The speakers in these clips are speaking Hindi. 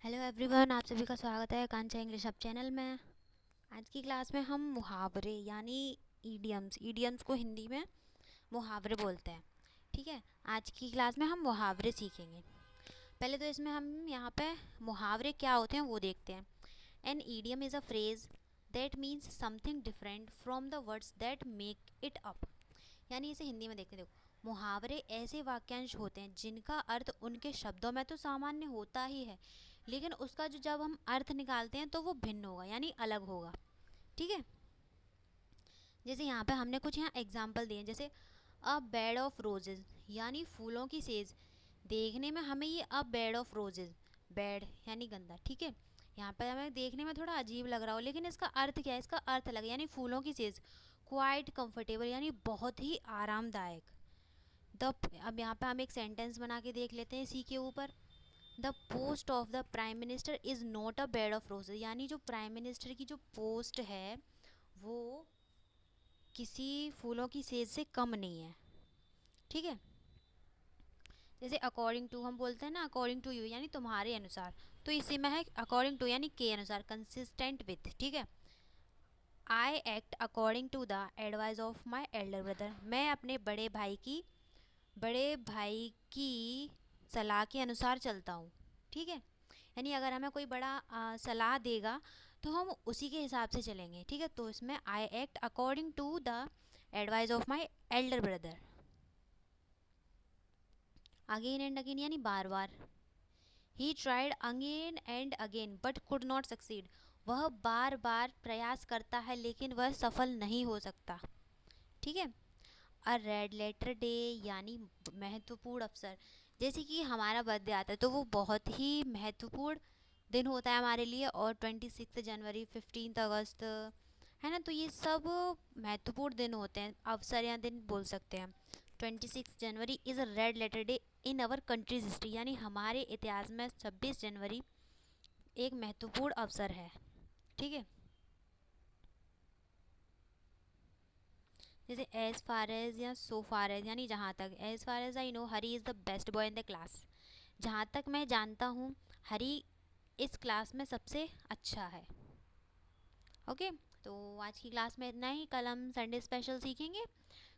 हेलो एवरीवन, आप सभी का स्वागत है कांचा इंग्लिश हब चैनल में। आज की क्लास में हम मुहावरे यानी ईडियम्स को हिंदी में मुहावरे बोलते हैं। ठीक है, आज की क्लास में हम मुहावरे सीखेंगे। पहले तो इसमें हम यहाँ पे मुहावरे क्या होते हैं वो देखते हैं। An idiom is a phrase that means something different from the words that make it up. यानी इसे हिंदी में देखते, देखो, मुहावरे ऐसे वाक्यांश होते हैं जिनका अर्थ उनके शब्दों में तो सामान्य होता ही है, लेकिन उसका जो जब हम अर्थ निकालते हैं तो वो भिन्न होगा यानी अलग होगा। ठीक है, जैसे यहाँ पे हमने कुछ यहाँ एग्जाम्पल दिए, जैसे अ बेड ऑफ रोजेज यानी फूलों की सेज। देखने में हमें ये अ बेड ऑफ रोजेज, बेड यानी गंदा, ठीक है, यहाँ पर हमें देखने में थोड़ा अजीब लग रहा हो, लेकिन इसका अर्थ क्या है, इसका अर्थ अलग है, यानी फूलों की सेज। क्वाइट कंफर्टेबल यानी बहुत ही आरामदायक। द अब यहाँ पे हम एक सेंटेंस बना के देख लेते हैं इसी के ऊपर। The post of the prime minister is not a bed of roses, यानी जो प्राइम मिनिस्टर की जो पोस्ट है वो किसी फूलों की सेज से कम नहीं है। ठीक है, जैसे अकॉर्डिंग टू हम बोलते हैं ना, अकॉर्डिंग टू यू यानी तुम्हारे अनुसार, तो इसी में है अकॉर्डिंग टू यानी के अनुसार, कंसिस्टेंट विथ। ठीक है, I act according to the advice of my elder brother, मैं अपने बड़े भाई की सलाह के अनुसार चलता हूँ। ठीक है, यानी अगर हमें कोई बड़ा सलाह देगा तो हम उसी के हिसाब से चलेंगे। ठीक है, तो इसमें I act according to the advice of my elder brother. Again and again यानी बार बार। He tried again and again but could not succeed, वह बार बार प्रयास करता है लेकिन वह सफल नहीं हो सकता। ठीक है, अ रेड लेटर डे यानी महत्वपूर्ण अवसर। जैसे कि हमारा बर्थडे आता है तो वो बहुत ही महत्वपूर्ण दिन होता है हमारे लिए, और 26 जनवरी, 15 अगस्त, है ना, तो ये सब महत्वपूर्ण दिन होते हैं, अवसर या दिन बोल सकते हैं हम। 26 January is a red letter day in our country's history, यानी हमारे इतिहास में 26 जनवरी एक महत्वपूर्ण अवसर है। ठीक है, जैसे एज फार एज या सो फार एज यानी जहाँ तक, as far as I know Hari is the best boy in the class, जहाँ तक मैं जानता हूँ हरी इस क्लास में सबसे अच्छा है। ओके, तो आज की क्लास में इतना ही, कल हम संडे स्पेशल सीखेंगे।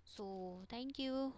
So thank you.